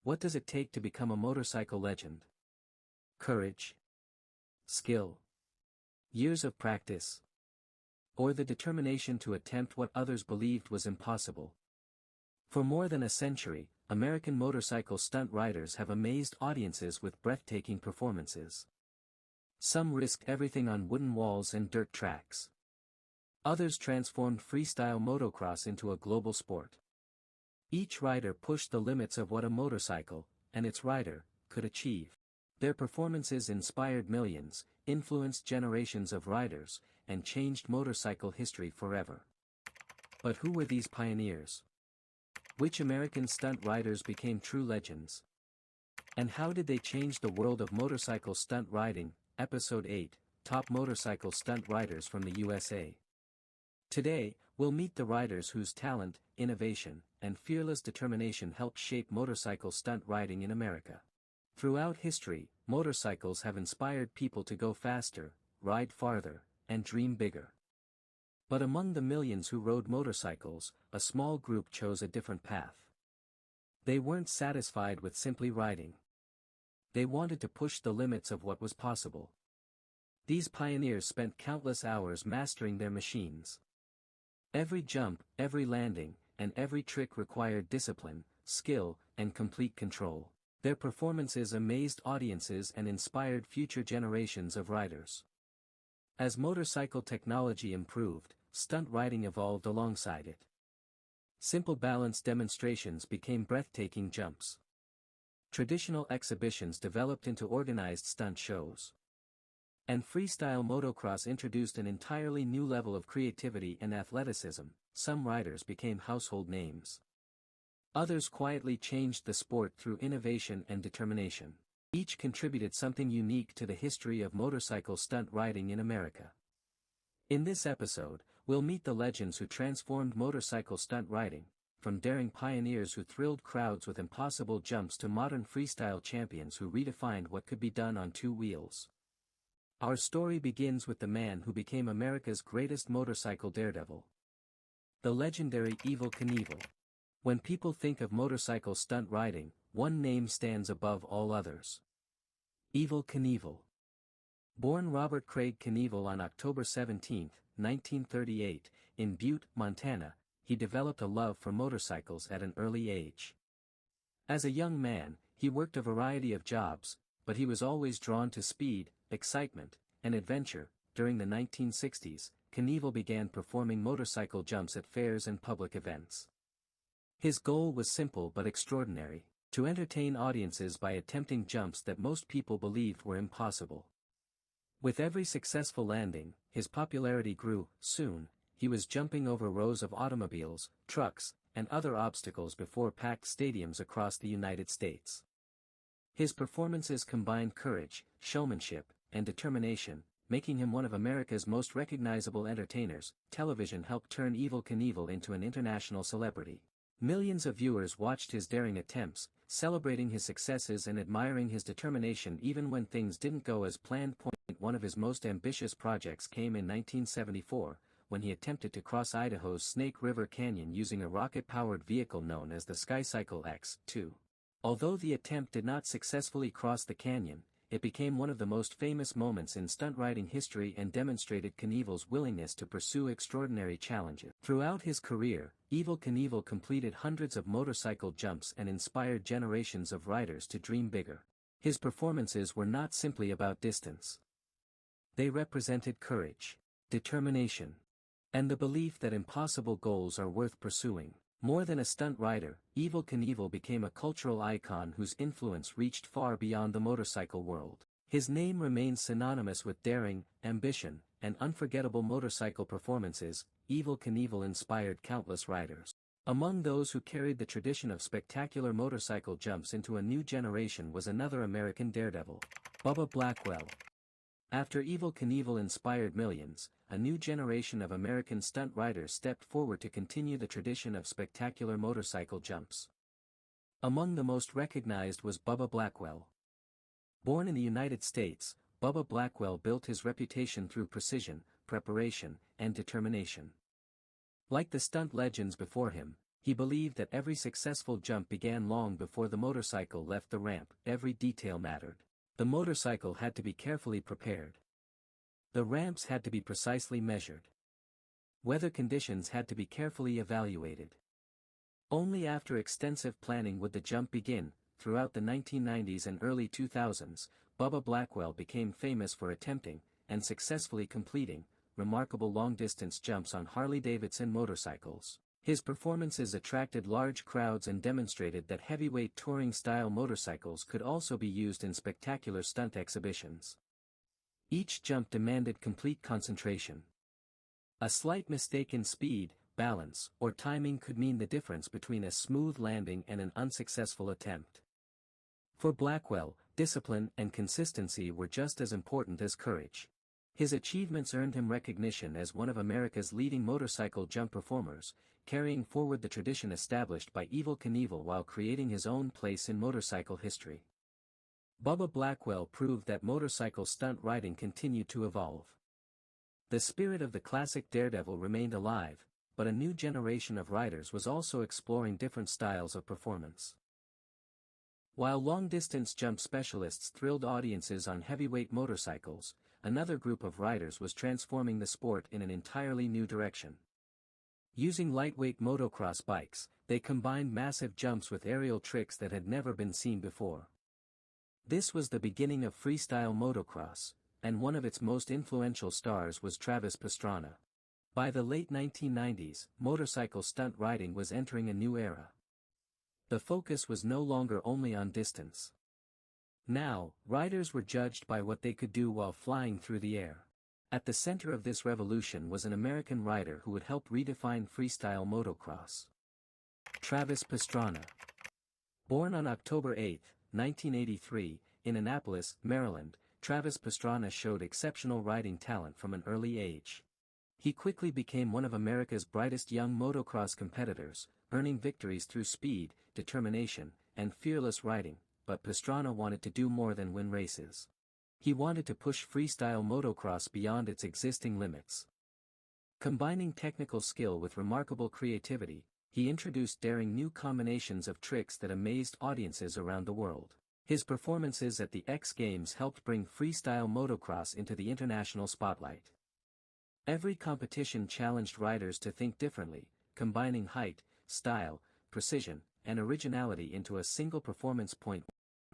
What does it take to become a motorcycle legend? Courage, skill, years of practice, or the determination to attempt what others believed was impossible? For more than a century, American motorcycle stunt riders have amazed audiences with breathtaking performances. Some risked everything on wooden walls and dirt tracks. Others transformed freestyle motocross into a global sport. Each rider pushed the limits of what a motorcycle, and its rider, could achieve. Their performances inspired millions, influenced generations of riders, and changed motorcycle history forever. But who were these pioneers? Which American stunt riders became true legends? And how did they change the world of motorcycle stunt riding? Episode 8, Top Motorcycle Stunt Riders from the USA. Today, we'll meet the riders whose talent, innovation, and fearless determination helped shape motorcycle stunt riding in America. Throughout history, motorcycles have inspired people to go faster, ride farther, and dream bigger. But among the millions who rode motorcycles, a small group chose a different path. They weren't satisfied with simply riding. They wanted to push the limits of what was possible. These pioneers spent countless hours mastering their machines. Every jump, every landing, and every trick required discipline, skill, and complete control. Their performances amazed audiences and inspired future generations of riders. As motorcycle technology improved, stunt riding evolved alongside it. Simple balance demonstrations became breathtaking jumps. Traditional exhibitions developed into organized stunt shows. And freestyle motocross introduced an entirely new level of creativity and athleticism. Some riders became household names. Others quietly changed the sport through innovation and determination. Each contributed something unique to the history of motorcycle stunt riding in America. In this episode, we'll meet the legends who transformed motorcycle stunt riding, from daring pioneers who thrilled crowds with impossible jumps to modern freestyle champions who redefined what could be done on two wheels. Our story begins with the man who became America's greatest motorcycle daredevil. The legendary Evel Knievel. When people think of motorcycle stunt riding, one name stands above all others. Evel Knievel. Born Robert Craig Knievel on October 17, 1938, in Butte, Montana, he developed a love for motorcycles at an early age. As a young man, he worked a variety of jobs, but he was always drawn to speed, excitement, and adventure. During the 1960s, Knievel began performing motorcycle jumps at fairs and public events. His goal was simple but extraordinary: to entertain audiences by attempting jumps that most people believed were impossible. With every successful landing, his popularity grew. Soon, he was jumping over rows of automobiles, trucks, and other obstacles before packed stadiums across the United States. His performances combined courage, showmanship, and determination, making him one of America's most recognizable entertainers. Television helped turn Evel Knievel into an international celebrity. Millions of viewers watched his daring attempts, celebrating his successes and admiring his determination even when things didn't go as planned. One of his most ambitious projects came in 1974, when he attempted to cross Idaho's Snake River Canyon using a rocket-powered vehicle known as the Skycycle X2. Although the attempt did not successfully cross the canyon, it became one of the most famous moments in stunt riding history and demonstrated Knievel's willingness to pursue extraordinary challenges. Throughout his career, Evel Knievel completed hundreds of motorcycle jumps and inspired generations of riders to dream bigger. His performances were not simply about distance. They represented courage, determination, and the belief that impossible goals are worth pursuing. More than a stunt rider, Evel Knievel became a cultural icon whose influence reached far beyond the motorcycle world. His name remains synonymous with daring, ambition, and unforgettable motorcycle performances. Evel Knievel inspired countless riders. Among those who carried the tradition of spectacular motorcycle jumps into a new generation was another American daredevil, Bubba Blackwell. After Evel Knievel inspired millions, a new generation of American stunt riders stepped forward to continue the tradition of spectacular motorcycle jumps. Among the most recognized was Bubba Blackwell. Born in the United States, Bubba Blackwell built his reputation through precision, preparation, and determination. Like the stunt legends before him, He believed that every successful jump began long before the motorcycle left the ramp. Every detail mattered. The motorcycle had to be carefully prepared. The ramps had to be precisely measured. Weather conditions had to be carefully evaluated. Only after extensive planning would the jump begin. Throughout the 1990s and early 2000s, Bubba Blackwell became famous for attempting, and successfully completing, remarkable long-distance jumps on Harley-Davidson motorcycles. His performances attracted large crowds and demonstrated that heavyweight touring-style motorcycles could also be used in spectacular stunt exhibitions. Each jump demanded complete concentration. A slight mistake in speed, balance, or timing could mean the difference between a smooth landing and an unsuccessful attempt. For Blackwell, discipline and consistency were just as important as courage. His achievements earned him recognition as one of America's leading motorcycle jump performers, carrying forward the tradition established by Evel Knievel while creating his own place in motorcycle history. Bubba Blackwell proved that motorcycle stunt riding continued to evolve. The spirit of the classic daredevil remained alive, but a new generation of riders was also exploring different styles of performance. While long-distance jump specialists thrilled audiences on heavyweight motorcycles, another group of riders was transforming the sport in an entirely new direction. Using lightweight motocross bikes, they combined massive jumps with aerial tricks that had never been seen before. This was the beginning of freestyle motocross, and one of its most influential stars was Travis Pastrana. By the late 1990s, motorcycle stunt riding was entering a new era. The focus was no longer only on distance. Now, riders were judged by what they could do while flying through the air. At the center of this revolution was an American rider who would help redefine freestyle motocross. Travis Pastrana. Born on October 8, 1983, in Annapolis, Maryland, Travis Pastrana showed exceptional riding talent from an early age. He quickly became one of America's brightest young motocross competitors, earning victories through speed, determination, and fearless riding, but Pastrana wanted to do more than win races. He wanted to push freestyle motocross beyond its existing limits. Combining technical skill with remarkable creativity, he introduced daring new combinations of tricks that amazed audiences around the world. His performances at the X Games helped bring freestyle motocross into the international spotlight. Every competition challenged riders to think differently, combining height, style, precision, and originality into a single performance point.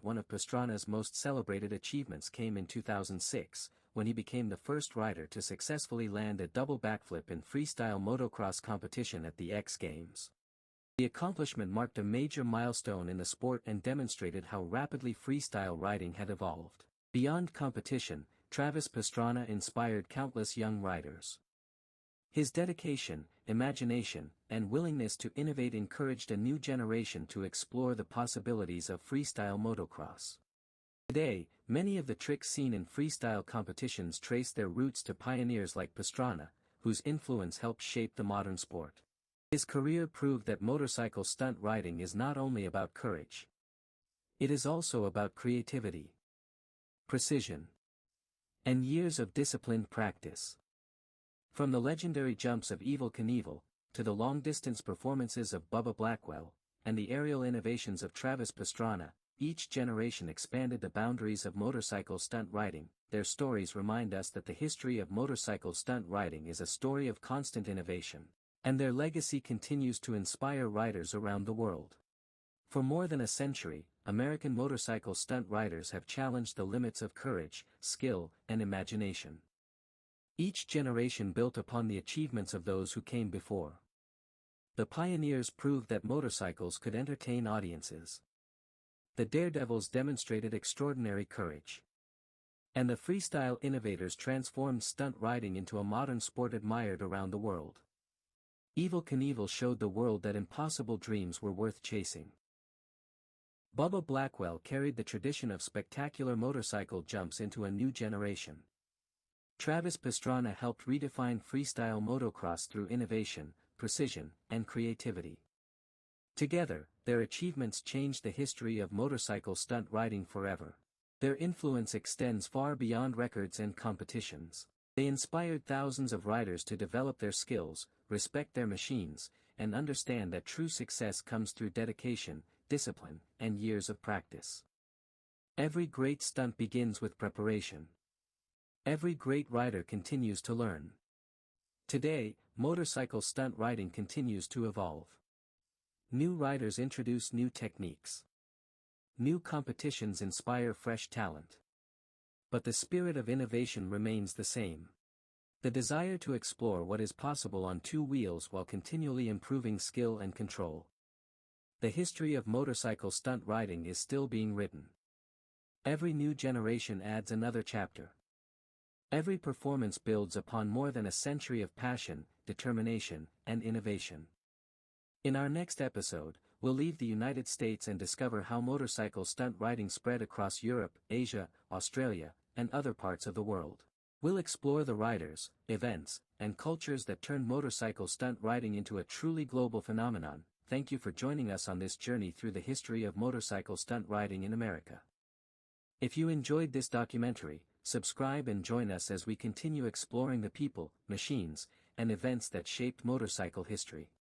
One of Pastrana's most celebrated achievements came in 2006, when he became the first rider to successfully land a double backflip in freestyle motocross competition at the X Games. The accomplishment marked a major milestone in the sport and demonstrated how rapidly freestyle riding had evolved. Beyond competition, Travis Pastrana inspired countless young riders. His dedication, imagination, and willingness to innovate encouraged a new generation to explore the possibilities of freestyle motocross. Today, many of the tricks seen in freestyle competitions trace their roots to pioneers like Pastrana, whose influence helped shape the modern sport. His career proved that motorcycle stunt riding is not only about courage. It is also about creativity, precision, and years of disciplined practice. From the legendary jumps of Evel Knievel, to the long-distance performances of Bubba Blackwell, and the aerial innovations of Travis Pastrana, each generation expanded the boundaries of motorcycle stunt riding. Their stories remind us that the history of motorcycle stunt riding is a story of constant innovation, and their legacy continues to inspire riders around the world. For more than a century, American motorcycle stunt riders have challenged the limits of courage, skill, and imagination. Each generation built upon the achievements of those who came before. The pioneers proved that motorcycles could entertain audiences. The daredevils demonstrated extraordinary courage. And the freestyle innovators transformed stunt riding into a modern sport admired around the world. Evel Knievel showed the world that impossible dreams were worth chasing. Bubba Blackwell carried the tradition of spectacular motorcycle jumps into a new generation. Travis Pastrana helped redefine freestyle motocross through innovation, precision, and creativity. Together, their achievements changed the history of motorcycle stunt riding forever. Their influence extends far beyond records and competitions. They inspired thousands of riders to develop their skills, respect their machines, and understand that true success comes through dedication, discipline, and years of practice. Every great stunt begins with preparation. Every great rider continues to learn. Today, motorcycle stunt riding continues to evolve. New riders introduce new techniques. New competitions inspire fresh talent. But the spirit of innovation remains the same. The desire to explore what is possible on two wheels while continually improving skill and control. The history of motorcycle stunt riding is still being written. Every new generation adds another chapter. Every performance builds upon more than a century of passion, determination, and innovation. In our next episode, we'll leave the United States and discover how motorcycle stunt riding spread across Europe, Asia, Australia, and other parts of the world. We'll explore the riders, events, and cultures that turned motorcycle stunt riding into a truly global phenomenon. Thank you for joining us on this journey through the history of motorcycle stunt riding in America. If you enjoyed this documentary, subscribe and join us as we continue exploring the people, machines, and events that shaped motorcycle history.